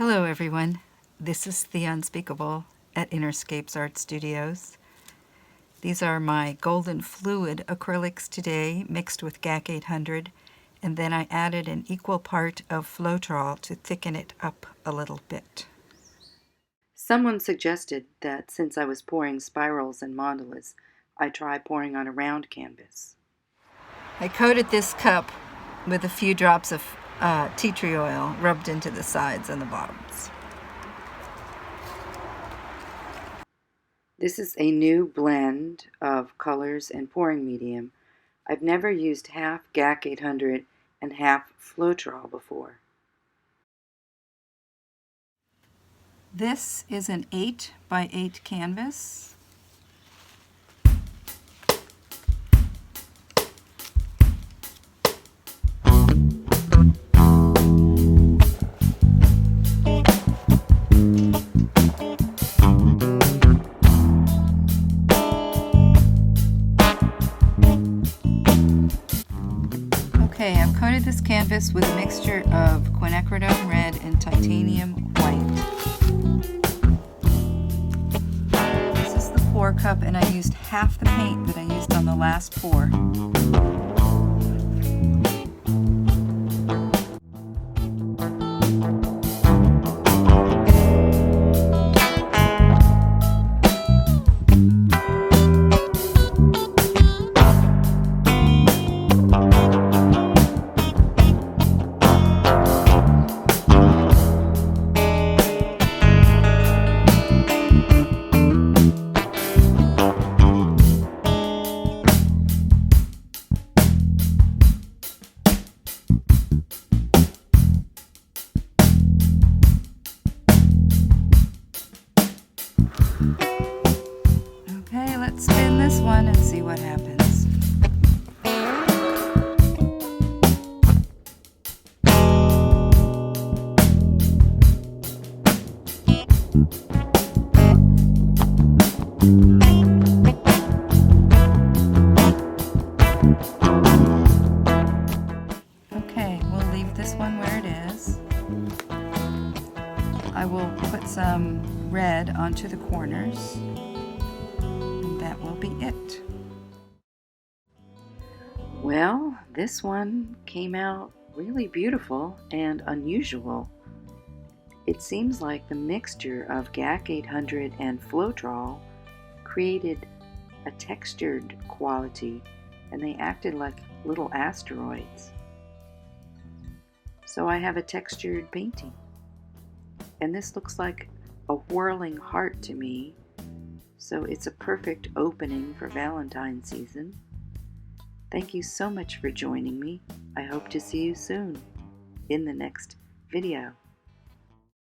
Hello everyone, this is The Unspeakable at Innerscapes Art Studios. These are my golden fluid acrylics today mixed with GAC 800, and then I added an equal part of Floetrol to thicken it up a little bit. Someone suggested that since I was pouring spirals and mandalas, I try pouring on a round canvas. I coated this cup with a few drops of tea tree oil rubbed into the sides and the bottoms. This is a new blend of colors and pouring medium. I've never used half GAC 800 and half Floetrol before. This is an 8 by 8 canvas. Okay, I've coated this canvas with a mixture of quinacridone red and titanium white. This is the pour cup, and I used half the paint that I used on the last pour. Okay, let's spin this one and see what happens. Okay, we'll leave this one where it is. I will put some red onto the corners. That will be it. Well, this one came out really beautiful and unusual. It seems like the mixture of GAC 800 and Floetrol created a textured quality, and they acted like little asteroids. So I have a textured painting, and this looks like a whirling heart to me. So it's a perfect opening for Valentine season. Thank you so much for joining me. I hope to see you soon in the next video.